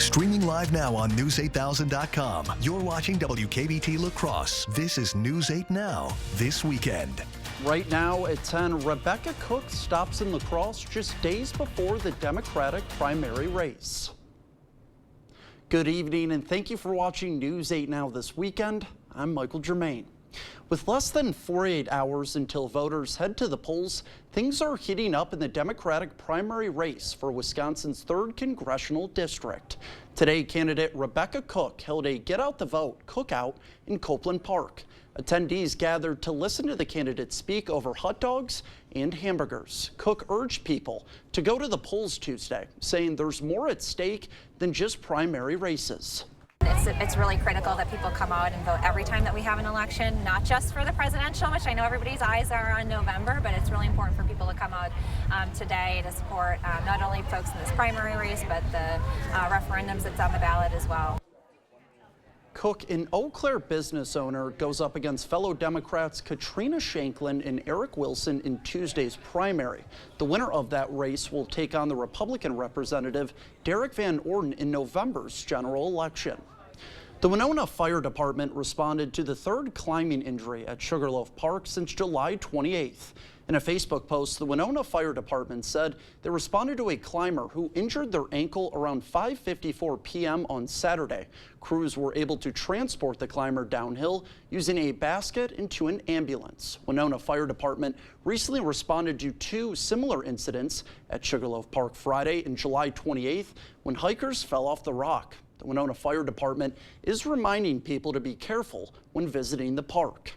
Streaming live now on News8000.com. You're watching WKBT La Crosse. This is News 8 Now, this weekend. Right now at 10, Rebecca Cook stops in La Crosse just days before the Democratic primary race. Good evening and thank you for watching News 8 Now this weekend. I'm Michael Germain. With less than 48 hours until voters head to the polls, things are heating up in the Democratic primary race for Wisconsin's 3rd Congressional District. Today, candidate Rebecca Cook held a Get Out the Vote cookout in Copeland Park. Attendees gathered to listen to the candidate speak over hot dogs and hamburgers. Cook urged people to go to the polls Tuesday, saying there's more at stake than just primary races. It's really critical that people come out and vote every time that we have an election, not just for the presidential, which I know everybody's eyes are on November, but it's really important for people to come out today to support not only folks in this primary race, but the referendums that's on the ballot as well. Cook, an Eau Claire business owner, goes up against fellow Democrats Katrina Shanklin and Eric Wilson in Tuesday's primary. The winner of that race will take on the Republican representative Derek Van Orden in November's general election. The Winona Fire Department responded to the 3rd climbing injury at Sugarloaf Park since July 28th. In a Facebook post, the Winona Fire Department said they responded to a climber who injured their ankle around 5:54 p.m. on Saturday. Crews were able to transport the climber downhill using a basket into an ambulance. Winona Fire Department recently responded to 2 similar incidents at Sugarloaf Park Friday and July 28th when hikers fell off the rock. The Winona Fire Department is reminding people to be careful when visiting the park.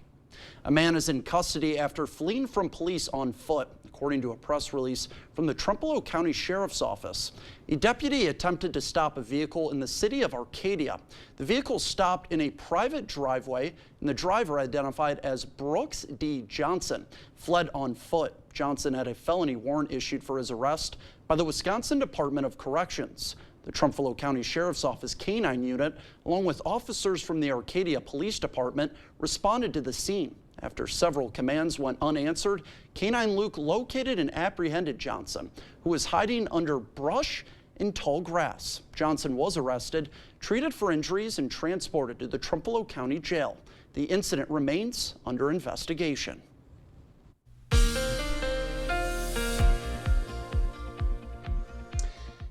A man is in custody after fleeing from police on foot, according to a press release from the Trumpeldor County Sheriff's Office. A deputy attempted to stop a vehicle in the city of Arcadia. The vehicle stopped in a private driveway, and the driver, identified as Brooks D. Johnson, fled on foot. Johnson had a felony warrant issued for his arrest by the Wisconsin Department of Corrections. The Trumpeldor County Sheriff's Office K-9 unit, along with officers from the Arcadia Police Department, responded to the scene. After several commands went unanswered, K-9 Luke located and apprehended Johnson, who was hiding under brush and tall grass. Johnson was arrested, treated for injuries, and transported to the Trumpeldor County Jail. The incident remains under investigation.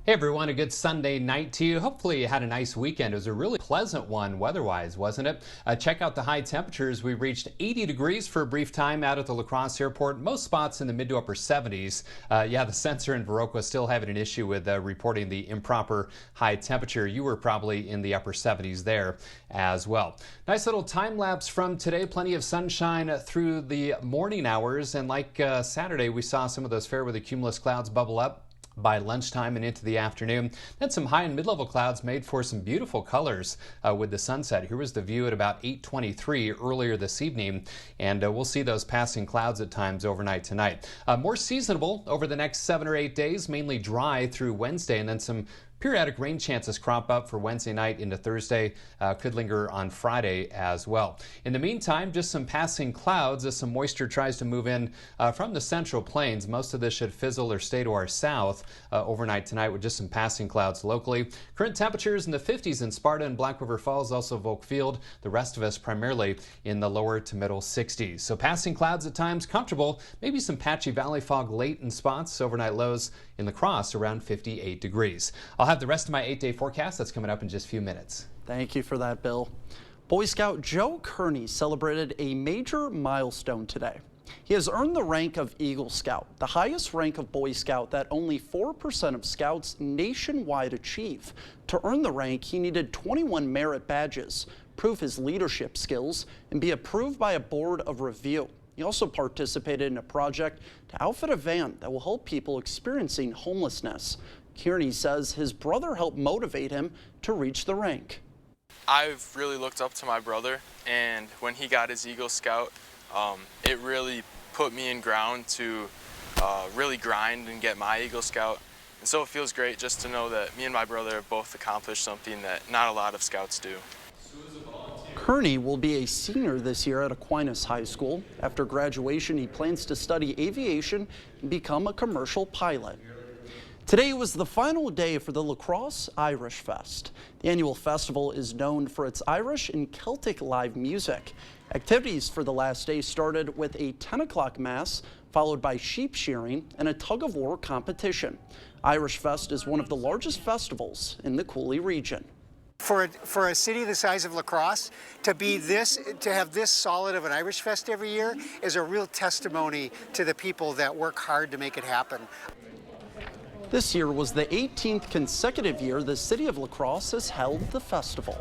Hey everyone, a good Sunday night to you. Hopefully you had a nice weekend. It was a really pleasant one weather-wise, wasn't it? Check out the high temperatures. We reached 80 degrees for a brief time out at the La Crosse Airport. Most spots in the mid to upper 70s. Yeah, the sensor in Viroqua still having an issue with reporting the improper high temperature. You were probably in the upper 70s there as well. Nice little time lapse from today. Plenty of sunshine through the morning hours. And like Saturday, we saw some of those fair weather cumulus clouds bubble up by lunchtime and into the afternoon. Then some high and mid-level clouds made for some beautiful colors with the sunset. Here was the view at about 8:23 earlier this evening, and we'll see those passing clouds at times overnight tonight. More seasonable over the next 7 or 8 days, mainly dry through Wednesday, and then some periodic rain chances crop up for Wednesday night into Thursday, could linger on Friday as well. In the meantime, just some passing clouds as some moisture tries to move in from the central plains. Most of this should fizzle or stay to our south overnight tonight with just some passing clouds locally. Current temperatures in the 50s in Sparta and Black River Falls, also Volk Field. The rest of us primarily in the lower to middle 60s. So passing clouds at times, comfortable. Maybe some patchy valley fog late in spots. Overnight lows in La Crosse around 58 degrees. I'll have the rest of my 8-day forecast that's coming up in just a few minutes. Thank you for that, Bill. Boy Scout Joe Kearney celebrated a major milestone today. He has earned the rank of Eagle Scout, the highest rank of Boy Scout that only 4% of scouts nationwide achieve. To earn the rank, he needed 21 merit badges, prove his leadership skills, and be approved by a board of review. He also participated in a project to outfit a van that will help people experiencing homelessness. Kearney says his brother helped motivate him to reach the rank. I've really looked up to my brother, and when he got his Eagle Scout, it really put me in ground to really grind and get my Eagle Scout. And so it feels great just to know that me and my brother have both accomplished something that not a lot of scouts do. Kearney will be a senior this year at Aquinas High School. After graduation, he plans to study aviation and become a commercial pilot. Today was the final day for the La Crosse Irish Fest. The annual festival is known for its Irish and Celtic live music. Activities for the last day started with a 10 o'clock mass, followed by sheep shearing and a tug-of-war competition. Irish Fest is one of the largest festivals in the Cooley region. For a city the size of La Crosse, to have this solid of an Irish Fest every year is a real testimony to the people that work hard to make it happen. This year was the 18th consecutive year the city of La Crosse has held the festival.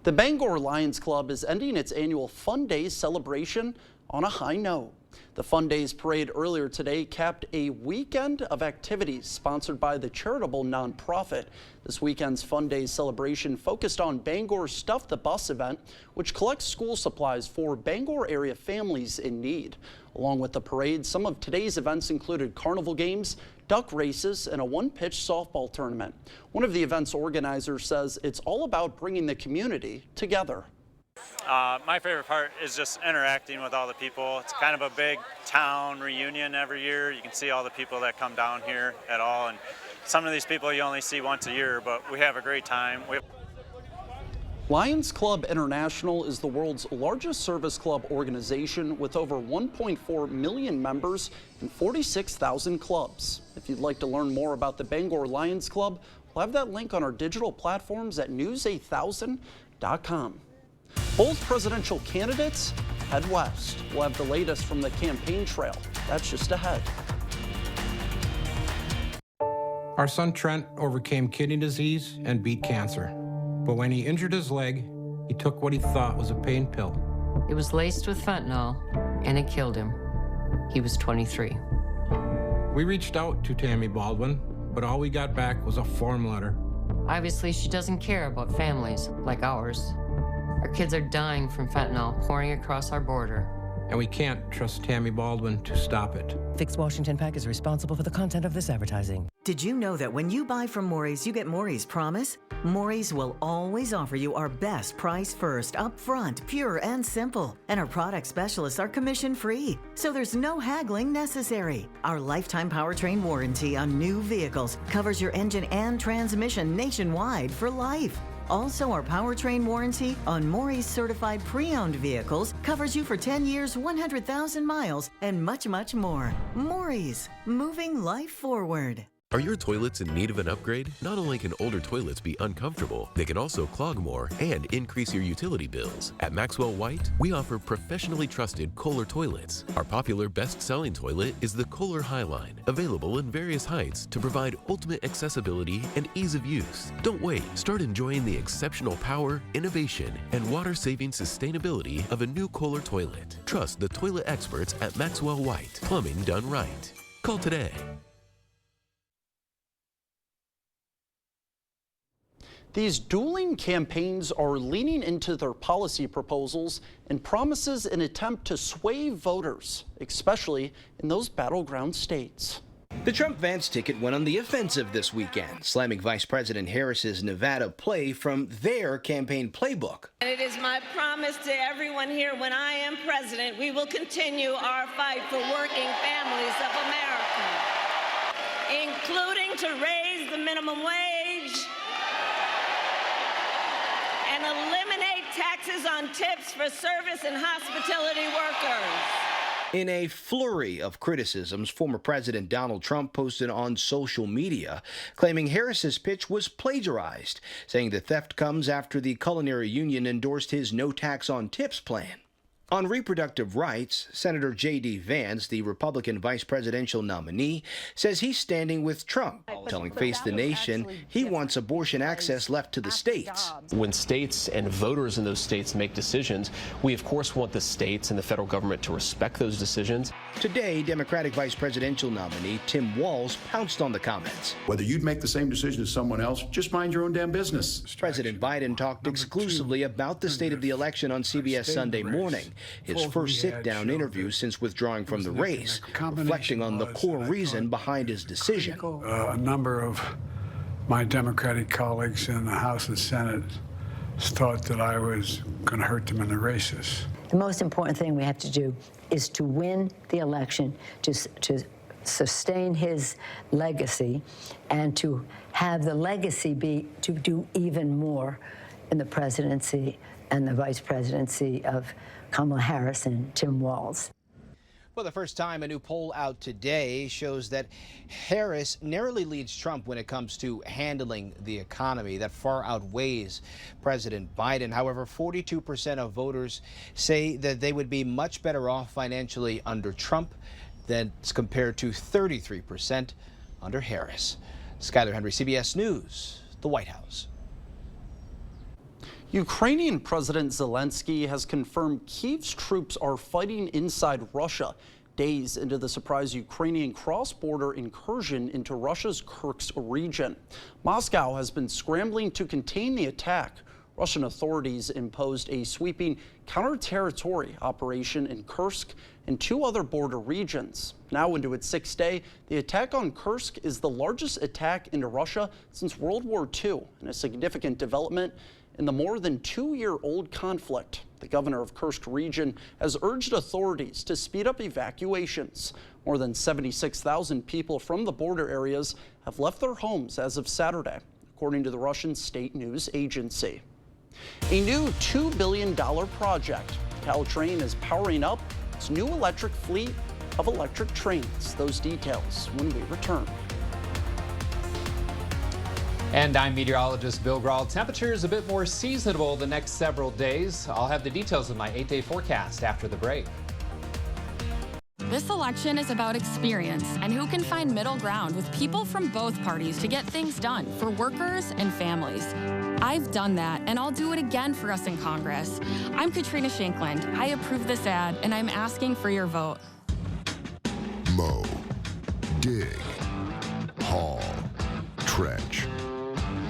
The Bangor Lions Club is ending its annual Fun Days celebration on a high note. The Fun Days parade earlier today capped a weekend of activities sponsored by the charitable nonprofit. This weekend's Fun Days celebration focused on Bangor's Stuff the Bus event, which collects school supplies for Bangor area families in need. Along with the parade, some of today's events included carnival games, duck races, and a one-pitch softball tournament. One of the event's organizers says it's all about bringing the community together. My favorite part is just interacting with all the people. It's kind of a big town reunion every year. You can see all the people that come down here at all, and some of these people you only see once a year, but we have a great time. Lions Club International is the world's largest service club organization with over 1.4 million members and 46,000 clubs. If you'd like to learn more about the Bangor Lions Club, we'll have that link on our digital platforms at news8000.com. Both presidential candidates head west. We'll have the latest from the campaign trail. That's just ahead. Our son Trent overcame kidney disease and beat cancer. But when he injured his leg, he took what he thought was a pain pill. It was laced with fentanyl, and it killed him. He was 23. We reached out to Tammy Baldwin, but all we got back was a form letter. Obviously, she doesn't care about families like ours. Our kids are dying from fentanyl pouring across our border. And we can't trust Tammy Baldwin to stop it. Fix Washington PAC is responsible for the content of this advertising. Did you know that when you buy from Maury's, you get Maury's Promise? Maury's will always offer you our best price first, upfront, pure and simple. And our product specialists are commission-free, so there's no haggling necessary. Our lifetime powertrain warranty on new vehicles covers your engine and transmission nationwide for life. Also, our powertrain warranty on Maury's certified pre-owned vehicles covers you for 10 years, 100,000 miles, and much, much more. Maury's, moving life forward. Are your toilets in need of an upgrade? Not only can older toilets be uncomfortable, they can also clog more and increase your utility bills. At Maxwell White, we offer professionally trusted Kohler toilets. Our popular best-selling toilet is the Kohler Highline, available in various heights to provide ultimate accessibility and ease of use. Don't wait. Start enjoying the exceptional power, innovation, and water-saving sustainability of a new Kohler toilet. Trust the toilet experts at Maxwell White. Plumbing done right. Call today. These dueling campaigns are leaning into their policy proposals and promises an attempt to sway voters, especially in those battleground states. The Trump-Vance ticket went on the offensive this weekend, slamming Vice President Harris's Nevada play from their campaign playbook. And it is my promise to everyone here, when I am president, we will continue our fight for working families of America, including to raise the minimum wage and eliminate taxes on tips for service and hospitality workers. In a flurry of criticisms, former President Donald Trump posted on social media, claiming Harris's pitch was plagiarized, saying the theft comes after the Culinary Union endorsed his no tax on tips plan. On reproductive rights, Senator J.D. Vance, the Republican vice presidential nominee, says he's standing with Trump, telling Face the Nation he wants abortion access left to the states. When states and voters in those states make decisions, we of course want the states and the federal government to respect those decisions. Today, Democratic vice presidential nominee Tim Walz pounced on the comments. Whether you'd make the same decision as someone else, just mind your own damn business. President Biden talked exclusively about the state of the election on CBS Sunday morning. His first sit-down interview since withdrawing from the race, reflecting on the core reason behind his decision. A number of my Democratic colleagues in the House and Senate thought that I was going to hurt them in the races. The most important thing we have to do is to win the election, to sustain his legacy and to have the legacy be to do even more in the presidency and the vice presidency of Kamala Harris and Tim Walz. For the first time, a new poll out today shows that Harris narrowly leads Trump when it comes to handling the economy. That far outweighs President Biden. However, 42% of voters say that they would be much better off financially under Trump than compared to 33% under Harris. Skyler Henry, CBS News, the White House. Ukrainian President Zelensky has confirmed Kyiv's troops are fighting inside Russia, days into the surprise Ukrainian cross-border incursion into Russia's Kursk region. Moscow has been scrambling to contain the attack. Russian authorities imposed a sweeping counter-territory operation in Kursk and 2 other border regions. Now into its 6th day, the attack on Kursk is the largest attack into Russia since World War II, and a significant development in the more than 2-year-old conflict. The governor of Kursk region has urged authorities to speed up evacuations. More than 76,000 people from the border areas have left their homes as of Saturday, according to the Russian state news agency. A new $2 billion project. Caltrain is powering up its new electric fleet of electric trains. Those details when we return. And I'm meteorologist Bill Grahl. Temperatures a bit more seasonable the next several days. I'll have the details of my 8-day forecast after the break. This election is about experience and who can find middle ground with people from both parties to get things done for workers and families. I've done that, and I'll do it again for us in Congress. I'm Katrina Shankland. I approve this ad, and I'm asking for your vote. Mow, dig, haul, trench.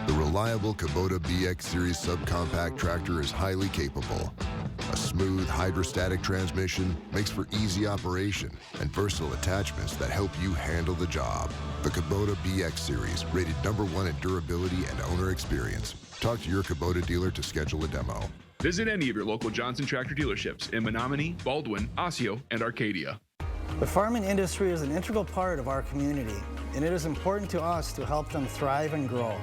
The reliable Kubota BX Series subcompact tractor is highly capable. A smooth hydrostatic transmission makes for easy operation and versatile attachments that help you handle the job. The Kubota BX Series, rated #1 in durability and owner experience. Talk to your Kubota dealer to schedule a demo. Visit any of your local Johnson Tractor dealerships in Menominee, Baldwin, Osseo, and Arcadia. The farming industry is an integral part of our community, and it is important to us to help them thrive and grow.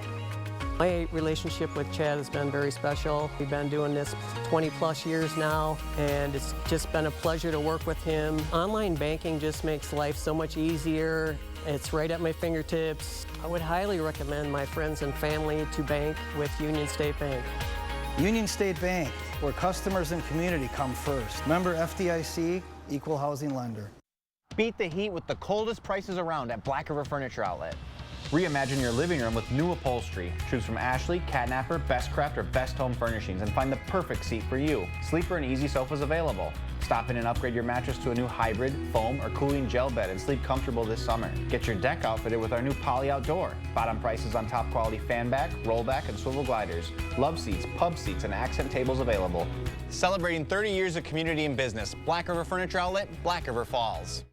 My relationship with Chad has been very special. We've been doing this 20+ years now, and it's just been a pleasure to work with him. Online banking just makes life so much easier. It's right at my fingertips. I would highly recommend my friends and family to bank with Union State Bank. Union State Bank, where customers and community come first. Member FDIC, equal housing lender. Beat the heat with the coldest prices around at Black River Furniture Outlet. Reimagine your living room with new upholstery. Choose from Ashley, Catnapper, Bestcraft, or Best Home Furnishings and find the perfect seat for you. Sleeper and easy sofas available. Stop in and upgrade your mattress to a new hybrid, foam, or cooling gel bed and sleep comfortable this summer. Get your deck outfitted with our new Poly Outdoor. Bottom prices on top quality fan back, rollback, and swivel gliders. Love seats, pub seats, and accent tables available. Celebrating 30 years of community and business. Black River Furniture Outlet, Black River Falls.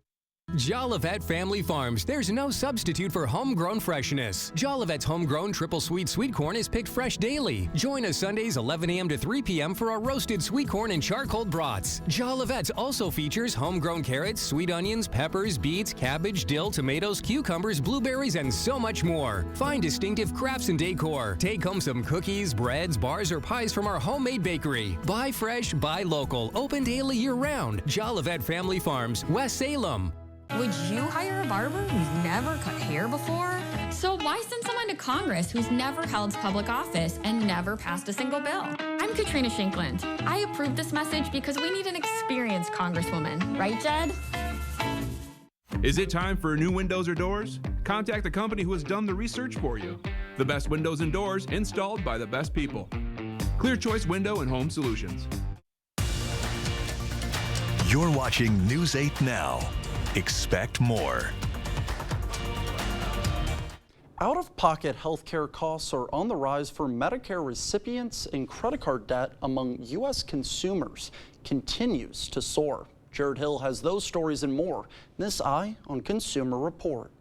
Jolivet Family Farms. There's no substitute for homegrown freshness. Jolivet's homegrown triple sweet corn is picked fresh daily. Join us Sundays 11 a.m. to 3 p.m. for our roasted sweet corn and charcoal brats. Jolivet's also features homegrown carrots, sweet onions, peppers, beets, cabbage, dill, tomatoes, cucumbers, blueberries, and so much more. Find distinctive crafts and decor. Take home some cookies, breads, bars, or pies from our homemade bakery. Buy fresh, buy local. Open daily year-round. Jolivet Family Farms, West Salem. Would you hire a barber who's never cut hair before? So why send someone to Congress who's never held public office and never passed a single bill? I'm Katrina Shankland. I approve this message because we need an experienced congresswoman. Right, Jed? Is it time for new windows or doors? Contact the company who has done the research for you. The best windows and doors installed by the best people. Clear Choice Window and Home Solutions. You're watching News 8 Now. Expect more. Out-of-pocket healthcare costs are on the rise for Medicare recipients, and credit card debt among U.S. consumers continues to soar. Jared Hill has those stories and more in this Eye on Consumer Report.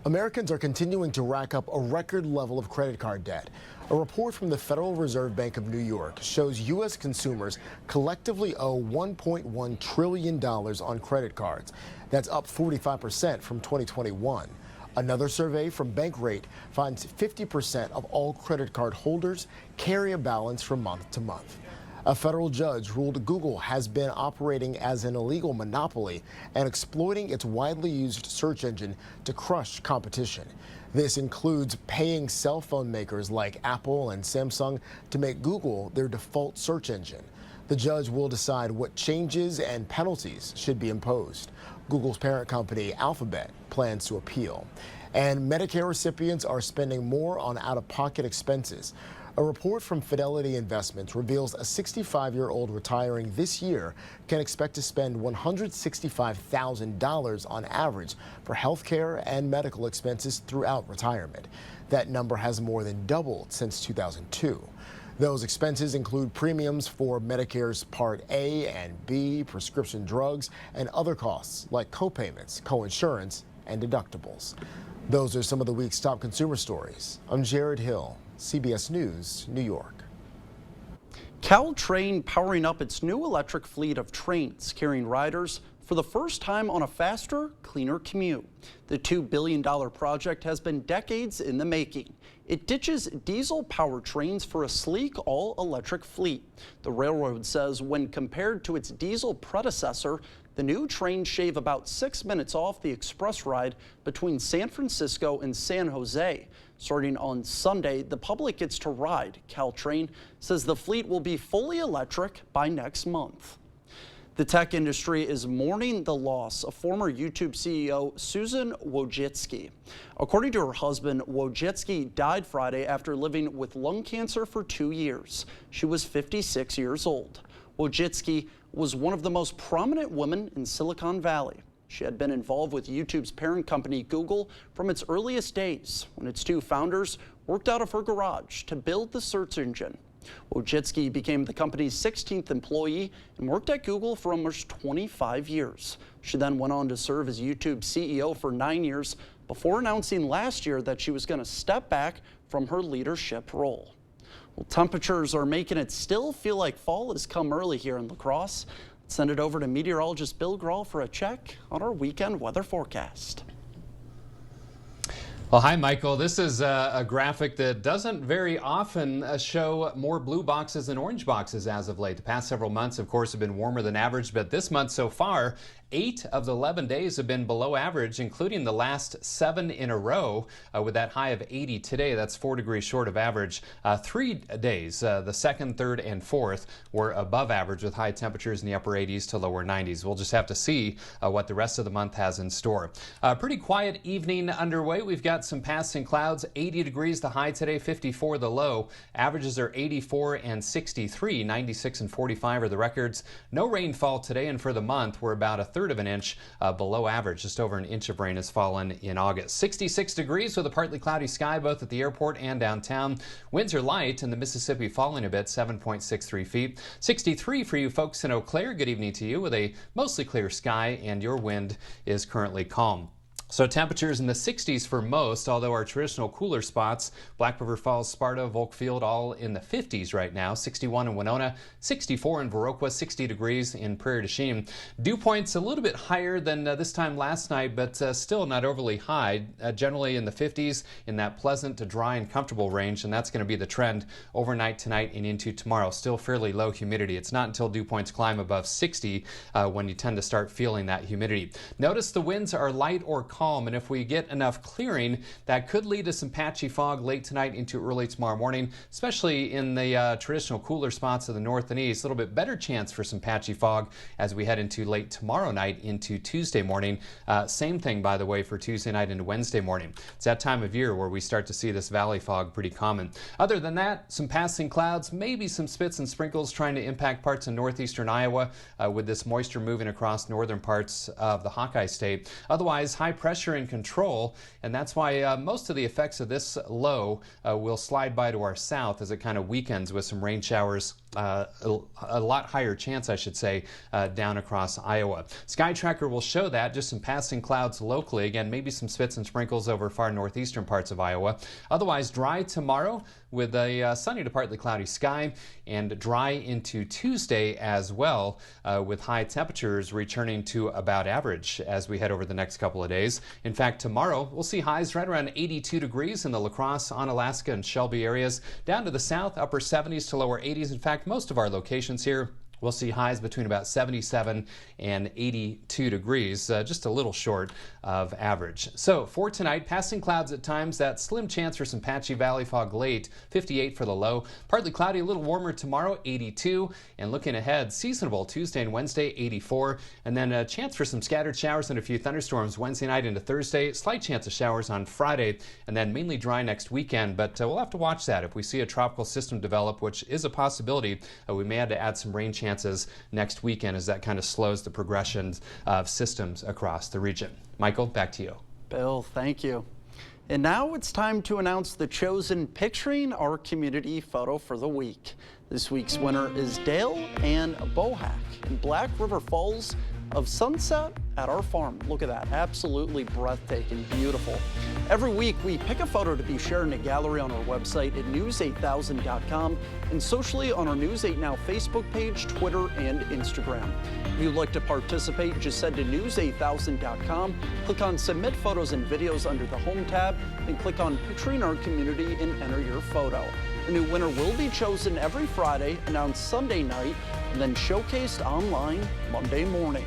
Americans are continuing to rack up a record level of credit card debt. A report from the Federal Reserve Bank of New York shows U.S. consumers collectively owe $1.1 trillion on credit cards. That's up 45% from 2021. Another survey from Bankrate finds 50% of all credit card holders carry a balance from month to month. A federal judge ruled Google has been operating as an illegal monopoly and exploiting its widely used search engine to crush competition. This includes paying cell phone makers like Apple and Samsung to make Google their default search engine. The judge will decide what changes and penalties should be imposed. Google's parent company, Alphabet, plans to appeal. And Medicare recipients are spending more on out-of-pocket expenses. A report from Fidelity Investments reveals a 65-year-old retiring this year can expect to spend $165,000 on average for health care and medical expenses throughout retirement. That number has more than doubled since 2002. Those expenses include premiums for Medicare's Part A and B, prescription drugs, and other costs like copayments, coinsurance, and deductibles. Those are some of the week's top consumer stories. I'm Jared Hill, CBS News, New York. Caltrain powering up its new electric fleet of trains carrying riders for the first time on a faster, cleaner commute. The $2 billion project has been decades in the making. It ditches diesel powered trains for a sleek all-electric fleet. The railroad says when compared to its diesel predecessor, the new trains shave about 6 minutes off the express ride between San Francisco and San Jose. Starting on Sunday, the public gets to ride. Caltrain says the fleet will be fully electric by next month. The tech industry is mourning the loss of former YouTube CEO Susan Wojcicki. According to her husband, Wojcicki died Friday after living with lung cancer for 2 years. She was 56 years old. Wojcicki was one of the most prominent women in Silicon Valley. She had been involved with YouTube's parent company, Google, from its earliest days, when its two founders worked out of her garage to build the search engine. Wojcicki became the company's 16th employee and worked at Google for almost 25 years. She then went on to serve as YouTube's CEO for 9 years before announcing last year that she was going to step back from her leadership role. Well, temperatures are making it still feel like fall has come early here in La Crosse. Let's send it over to meteorologist Bill Grahl for a check on our weekend weather forecast. Well, hi, Michael. This is a graphic that doesn't very often show more blue boxes than orange boxes as of late. The past several months, of course, have been warmer than average, but this month so far, 8 of the 11 days have been below average, including the last 7 in a row with that high of 80 today. That's 4 degrees short of average. 3 days, the 2nd, 3rd, and 4th, were above average with high temperatures in the upper 80s to lower 90s. We'll just have to see what the rest of the month has in store. Pretty quiet evening underway. We've got some passing clouds. 80 degrees the high today, 54 the low. Averages are 84 and 63. 96 and 45 are the records. No rainfall today, and for the month, we're about a third of an inch below average. Just over an inch of rain has fallen in August. 66 degrees with a partly cloudy sky both at the airport and downtown. Winds are light and the Mississippi falling a bit, 7.63 feet. 63 for you folks in Eau Claire. Good evening to you with a mostly clear sky, and your wind is currently calm. So temperatures in the 60s for most, although our traditional cooler spots, Black River Falls, Sparta, Volkfield, all in the 50s right now. 61 in Winona, 64 in Viroqua, 60 degrees in Prairie du Chien. Dew points a little bit higher than this time last night, but still not overly high. Generally in the 50s, in that pleasant to dry and comfortable range, and that's going to be the trend overnight tonight and into tomorrow. Still fairly low humidity. It's not until dew points climb above 60 when you tend to start feeling that humidity. Notice the winds are light or calm, and if we get enough clearing, that could lead to some patchy fog late tonight into early tomorrow morning, especially in the traditional cooler spots of the north and east. A little bit better chance for some patchy fog as we head into late tomorrow night into Tuesday morning. Same thing, by the way, for Tuesday night into Wednesday morning. It's that time of year where we start to see this valley fog pretty common. Other than that, some passing clouds, maybe some spits and sprinkles trying to impact parts of northeastern Iowa with this moisture moving across northern parts of the Hawkeye State. Otherwise, high pressure in control, and that's why most of the effects of this low will slide by to our south as it kind of weakens with some rain showers a lot higher chance, I should say, down across Iowa. Sky Tracker will show that, just some passing clouds locally. Again, maybe some spits and sprinkles over far northeastern parts of Iowa. Otherwise, dry tomorrow with a sunny to partly cloudy sky, and dry into Tuesday as well, with high temperatures returning to about average as we head over the next couple of days. In fact, tomorrow we'll see highs right around 82 degrees in the La Crosse, Onalaska, and Shelby areas. Down to the south, upper 70s to lower 80s. In fact, most of our locations here we'll see highs between about 77 and 82 degrees, just a little short of average. So for tonight, passing clouds at times, that slim chance for some patchy valley fog late, 58 for the low. Partly cloudy, a little warmer tomorrow, 82. And looking ahead, seasonable Tuesday and Wednesday, 84. And then a chance for some scattered showers and a few thunderstorms Wednesday night into Thursday. Slight chance of showers on Friday, and then mainly dry next weekend. But we'll have to watch that. If we see a tropical system develop, which is a possibility, we may have to add some rain chances next weekend as that kind of slows the progression of systems across the region. Michael, back to you. Bill, thank you. And now it's time to announce the chosen Picturing Our Community photo for the week. This week's winner is Dale Ann Bohack in Black River Falls of sunset at our farm. Look at that, absolutely breathtaking, beautiful. Every week we pick a photo to be shared in a gallery on our website at news8000.com and socially on our News 8 Now Facebook page, Twitter, and Instagram. If you'd like to participate, just head to news8000.com, click on Submit Photos and Videos under the Home tab, and click on Picturing Our Community and enter your photo. The new winner will be chosen every Friday, announced Sunday night, and then showcased online Monday morning.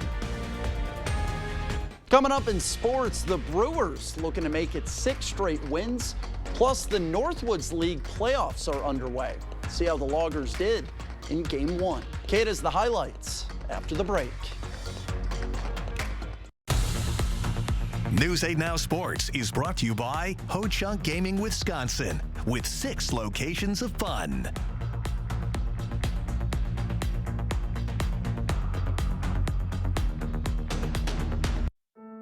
Coming up in sports, the Brewers looking to make it 6 straight wins, plus the Northwoods League playoffs are underway. See how the Loggers did in Game 1. Kate has the highlights after the break. News 8 Now Sports is brought to you by Ho Chunk Gaming Wisconsin, with 6 locations of fun.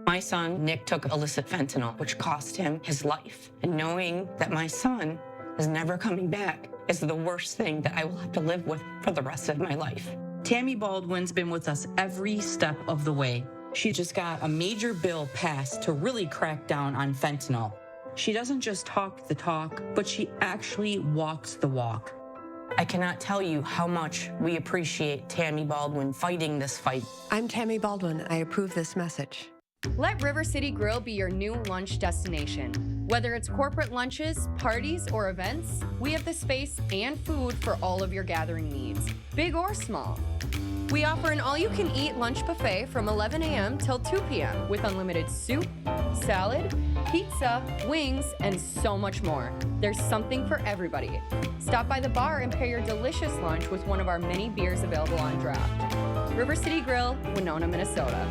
My son, Nick, took illicit fentanyl, which cost him his life. And knowing that my son is never coming back is the worst thing that I will have to live with for the rest of my life. Tammy Baldwin's been with us every step of the way. She just got a major bill passed to really crack down on fentanyl. She doesn't just talk the talk, but she actually walks the walk. I cannot tell you how much we appreciate Tammy Baldwin fighting this fight. I'm Tammy Baldwin. I approve this message. Let River City Grill be your new lunch destination. Whether it's corporate lunches, parties, or events, we have the space and food for all of your gathering needs, big or small. We offer an all-you-can-eat lunch buffet from 11 a.m. till 2 p.m. with unlimited soup, salad, pizza, wings, and so much more. There's something for everybody. Stop by the bar and pair your delicious lunch with one of our many beers available on draft. River City Grill, Winona, Minnesota.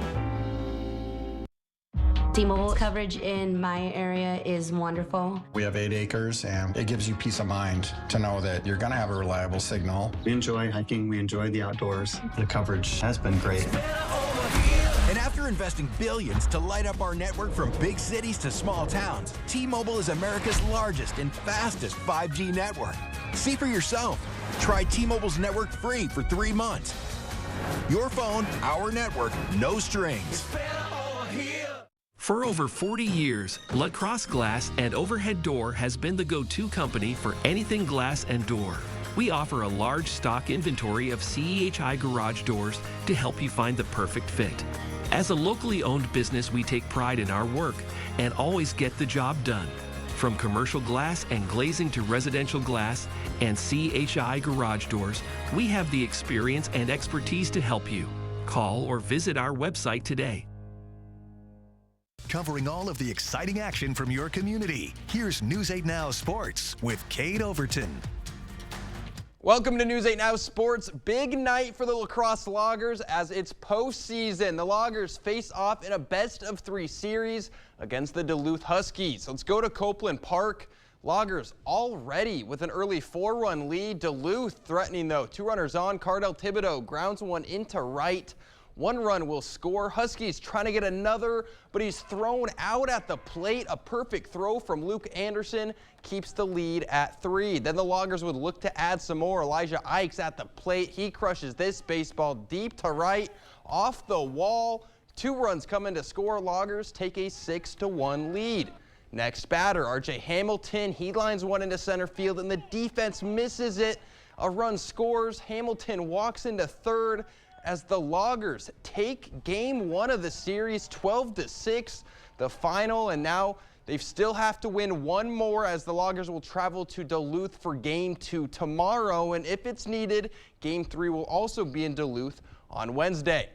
T-Mobile coverage in my area is wonderful. We have 8 acres, and it gives you peace of mind to know that you're going to have a reliable signal. We enjoy hiking. We enjoy the outdoors. The coverage has been great. And after investing billions to light up our network from big cities to small towns, T-Mobile is America's largest and fastest 5G network. See for yourself. Try T-Mobile's network free for 3 months. Your phone, our network, no strings. For over 40 years, La Crosse Glass and Overhead Door has been the go-to company for anything glass and door. We offer a large stock inventory of CEHI garage doors to help you find the perfect fit. As a locally owned business, we take pride in our work and always get the job done. From commercial glass and glazing to residential glass and CHI garage doors, we have the experience and expertise to help you. Call or visit our website today. Covering all of the exciting action from your community. Here's News 8 Now Sports with Kate Overton. Welcome to News 8 Now Sports. Big night for the La Crosse Loggers as it's postseason. The Loggers face off in a best-of-3 series against the Duluth Huskies. Let's go to Copeland Park. Loggers already with an early 4-run lead. Duluth threatening though. 2 runners on. Cardell Thibodeau grounds one into right. 1 run will score. Huskies trying to get another, but he's thrown out at the plate. A perfect throw from Luke Anderson keeps the lead at 3. Then the Loggers would look to add some more. Elijah Ikes at the plate. He crushes this baseball deep to right, off the wall. 2 runs come in to score. Loggers take a 6-1 lead. Next batter, RJ Hamilton. He lines one into center field, and the defense misses it. A run scores. Hamilton walks into third as the Loggers take game 1 of the series, 12-6, the final, and now they still have to win 1 more as the Loggers will travel to Duluth for game 2 tomorrow, and if it's needed, game 3 will also be in Duluth on Wednesday.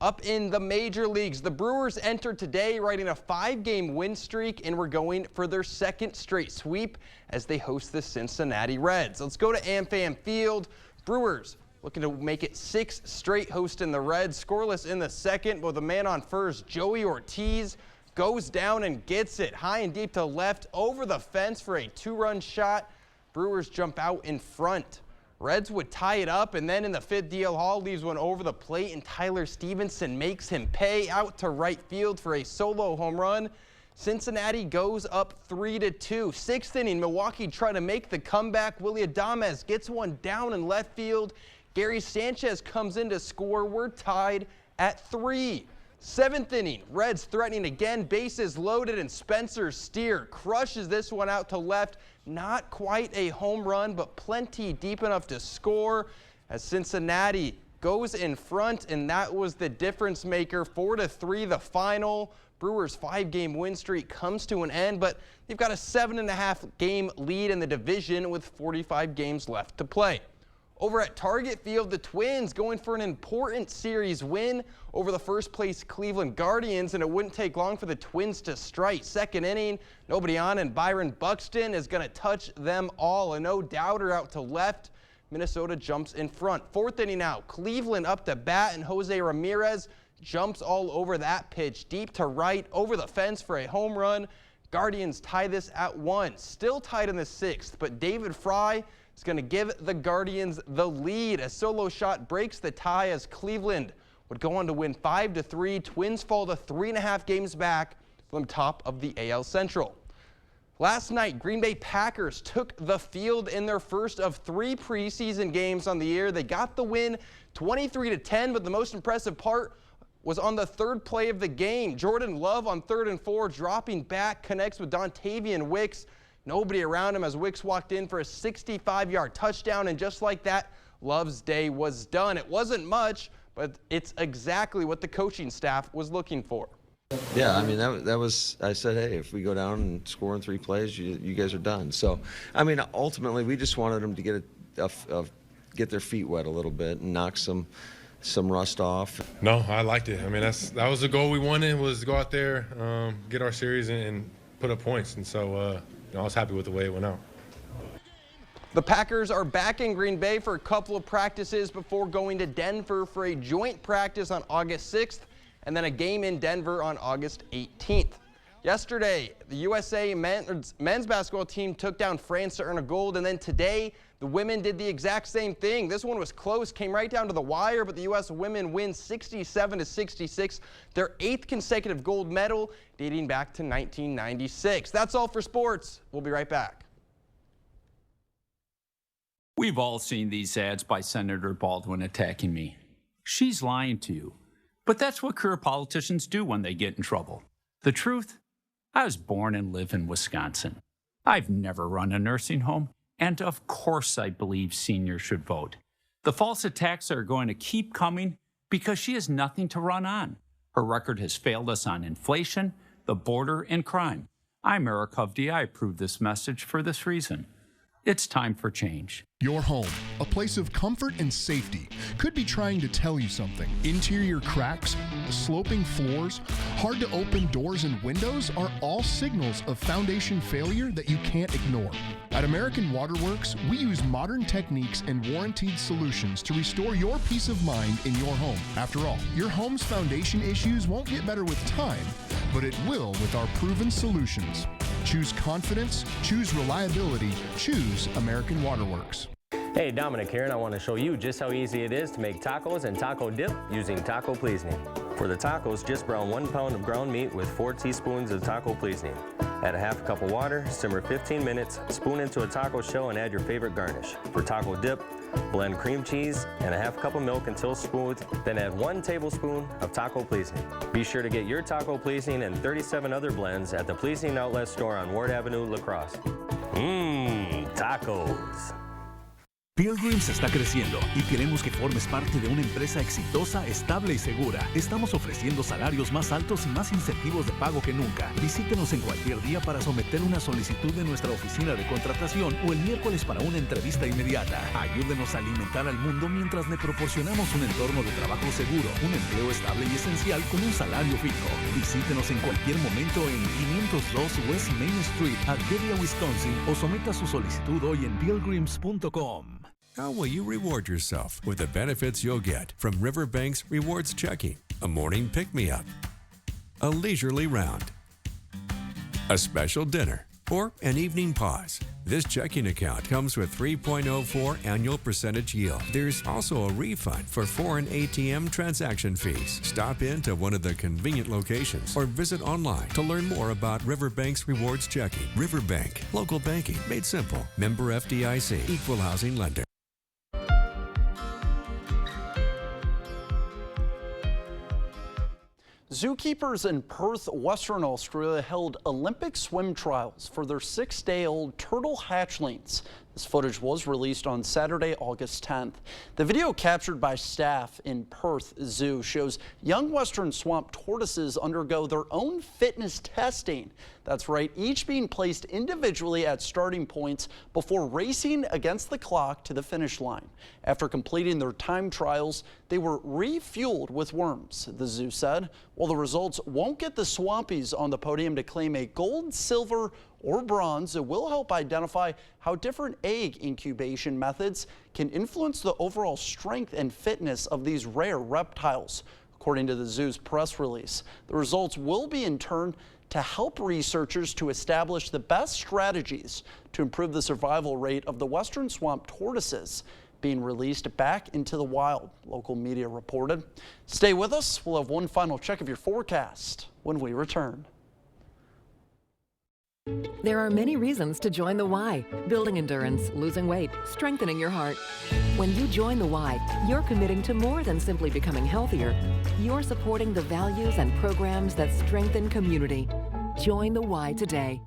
Up in the major leagues, the Brewers entered today riding a 5-game win streak and were going for their 2nd straight sweep as they host the Cincinnati Reds. Let's go to AmFam Field. Brewers looking to make it 6 straight hosting the Reds. Scoreless in the 2nd, but the man on first, Joey Ortiz, goes down and gets it high and deep to left over the fence for a 2-run shot. Brewers jump out in front. Reds would tie it up, and then in the 5th, DL Hall leaves one over the plate, and Tyler Stevenson makes him pay out to right field for a solo home run. Cincinnati goes up 3-2. 6th inning, Milwaukee trying to make the comeback. Willy Adames gets one down in left field. Gary Sanchez comes in to score. We're tied at 3. 7th inning, Reds threatening again, bases loaded, and Spencer Steer crushes this one out to left. Not quite a home run, but plenty deep enough to score as Cincinnati goes in front, and that was the difference maker. 4-3 the final. Brewers' 5-game win streak comes to an end, but they've got a 7.5 game lead in the division with 45 games left to play. Over at Target Field, the Twins going for an important series win over the first-place Cleveland Guardians, and it wouldn't take long for the Twins to strike. 2nd inning, nobody on, and Byron Buxton is going to touch them all. A no-doubter out to left. Minnesota jumps in front. 4th inning now, Cleveland up to bat, and Jose Ramirez jumps all over that pitch. Deep to right, over the fence for a home run. Guardians tie this at 1. Still tied in the 6th, but David Fry is going to give the Guardians the lead. A solo shot breaks the tie as Cleveland would go on to win 5-3. Twins fall to 3.5 games back from top of the AL Central. Last night, Green Bay Packers took the field in their first of 3 preseason games on the year. They got the win 23-10, but the most impressive part was on the 3rd play of the game. Jordan Love on 3rd and 4, dropping back, connects with Dontavian Wicks. Nobody around him as Wicks walked in for a 65-yard touchdown, and just like that, Love's day was done. It wasn't much, but it's exactly what the coaching staff was looking for. Yeah, I mean, that was, I said, hey, if we go down and score in 3 plays, you guys are done. So, I mean, ultimately, we just wanted them to get their feet wet a little bit and knock some rust off. No, I liked it. I mean, that was the goal we wanted, was to go out there, get our series and put up points. And so, I was happy with the way it went out. The Packers are back in Green Bay for a couple of practices before going to Denver for a joint practice on August 6th and then a game in Denver on August 18th. Yesterday, the USA men's basketball team took down France to earn a gold, and then today, the women did the exact same thing. This one was close, came right down to the wire, but the U.S. women win 67-66, their 8th consecutive gold medal dating back to 1996. That's all for sports. We'll be right back. We've all seen these ads by Senator Baldwin attacking me. She's lying to you. But that's what career politicians do when they get in trouble. The truth? I was born and live in Wisconsin. I've never run a nursing home, and of course I believe seniors should vote. The false attacks are going to keep coming because she has nothing to run on. Her record has failed us on inflation, the border, and crime. I'm Eric Hovde. I approve this message for this reason. It's time for change. Your home, a place of comfort and safety, could be trying to tell you something. Interior cracks, sloping floors, hard to open doors and windows are all signals of foundation failure that you can't ignore. At American Waterworks, we use modern techniques and warranted solutions to restore your peace of mind in your home. After all, your home's foundation issues won't get better with time, but it will with our proven solutions. Choose confidence, choose reliability, choose American Waterworks. Hey, Dominic here, and I want to show you just how easy it is to make tacos and taco dip using taco seasoning. For the tacos, just brown 1 pound of ground meat with 4 teaspoons of taco seasoning. Add a half cup of water, simmer 15 minutes, spoon into a taco shell, and add your favorite garnish. For taco dip, blend cream cheese and a half cup of milk until smooth, then add 1 tablespoon of taco seasoning. Be sure to get your taco seasoning and 37 other blends at the Seasoning Outlet store on Ward Avenue, La Crosse. Tacos. Pilgrims está creciendo y queremos que formes parte de una empresa exitosa, estable y segura. Estamos ofreciendo salarios más altos y más incentivos de pago que nunca. Visítenos en cualquier día para someter una solicitud en nuestra oficina de contratación o el miércoles para una entrevista inmediata. Ayúdenos a alimentar al mundo mientras le proporcionamos un entorno de trabajo seguro, un empleo estable y esencial con un salario fijo. Visítenos en cualquier momento en 502 West Main Street, Arcadia, Wisconsin, o someta su solicitud hoy en pilgrims.com. How will you reward yourself with the benefits you'll get from Riverbank's Rewards Checking? A morning pick-me-up, a leisurely round, a special dinner, or an evening pause. This checking account comes with 3.04 annual percentage yield. There's also a refund for foreign ATM transaction fees. Stop in to one of the convenient locations or visit online to learn more about Riverbank's Rewards Checking. Riverbank, local banking made simple. Member FDIC, equal housing lender. Zookeepers in Perth, Western Australia held Olympic swim trials for their 6-day-old turtle hatchlings. This footage was released on Saturday, August 10th. The video captured by staff in Perth Zoo shows young western swamp tortoises undergo their own fitness testing. That's right, each being placed individually at starting points before racing against the clock to the finish line. After completing their time trials, they were refueled with worms, the zoo said. While the results won't get the Swampies on the podium to claim a gold, silver, or bronze, it will help identify how different egg incubation methods can influence the overall strength and fitness of these rare reptiles. According to the zoo's press release, the results will be in turn to help researchers to establish the best strategies to improve the survival rate of the western swamp tortoises being released back into the wild, local media reported. Stay with us. We'll have one final check of your forecast when we return. There are many reasons to join the Y. Building endurance, losing weight, strengthening your heart. When you join the Y, you're committing to more than simply becoming healthier. You're supporting the values and programs that strengthen community. Join the Y today.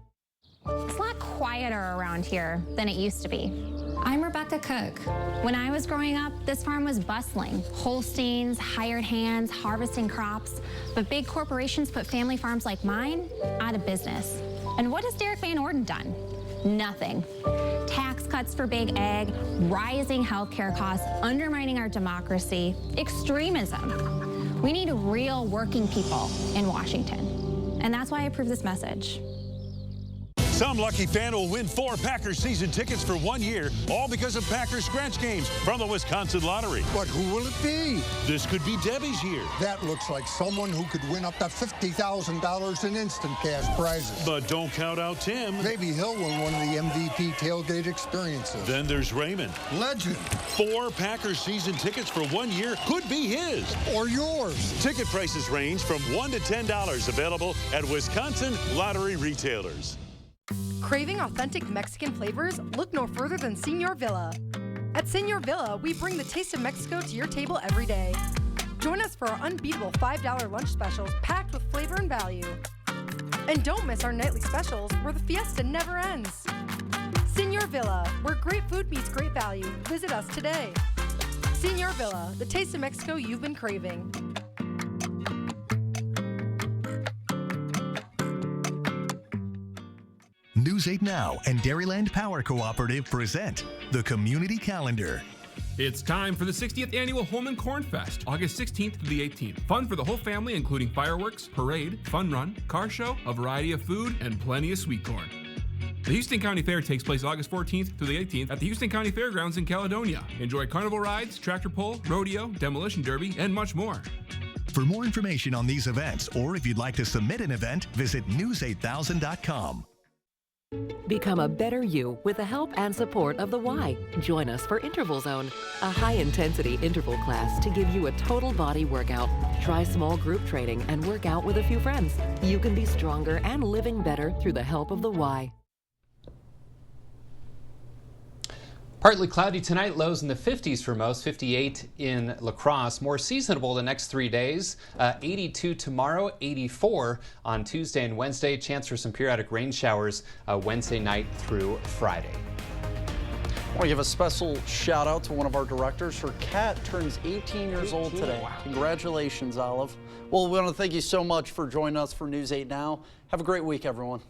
It's a lot quieter around here than it used to be. I'm Rebecca Cook. When I was growing up, this farm was bustling. Holsteins, hired hands, harvesting crops. But big corporations put family farms like mine out of business. And what has Derek Van Orden done? Nothing. Tax cuts for big ag, rising healthcare costs, undermining our democracy, extremism. We need real working people in Washington. And that's why I approve this message. Some lucky fan will win 4 Packers season tickets for 1 year, all because of Packers scratch games from the Wisconsin Lottery. But who will it be? This could be Debbie's year. That looks like someone who could win up to $50,000 in instant cash prizes. But don't count out Tim. Maybe he'll win one of the MVP tailgate experiences. Then there's Raymond. Legend. 4 Packers season tickets for 1 year could be his. Or yours. Ticket prices range from $1 to $10, available at Wisconsin Lottery retailers. Craving authentic Mexican flavors? Look no further than Señor Villa. At Señor Villa, we bring the taste of Mexico to your table every day. Join us for our unbeatable $5 lunch specials packed with flavor and value. And don't miss our nightly specials where the fiesta never ends. Señor Villa, where great food meets great value. Visit us today. Señor Villa, the taste of Mexico you've been craving. News 8 Now and Dairyland Power Cooperative present the Community Calendar. It's time for the 60th Annual Home and Corn Fest, August 16th to the 18th. Fun for the whole family, including fireworks, parade, fun run, car show, a variety of food, and plenty of sweet corn. The Houston County Fair takes place August 14th to the 18th at the Houston County Fairgrounds in Caledonia. Enjoy carnival rides, tractor pull, rodeo, demolition derby, and much more. For more information on these events, or if you'd like to submit an event, visit news8000.com. Become a better you with the help and support of the Y. Join us for Interval Zone, a high-intensity interval class to give you a total body workout. Try small group training and work out with a few friends. You can be stronger and living better through the help of the Y. Partly cloudy tonight, lows in the 50s for most, 58 in La Crosse. More seasonable the next 3 days, 82 tomorrow, 84 on Tuesday and Wednesday. Chance for some periodic rain showers Wednesday night through Friday. I want to give a special shout out to one of our directors. Her cat turns 18 years old today. Wow. Congratulations, Olive. Well, we want to thank you so much for joining us for News 8 Now. Have a great week, everyone.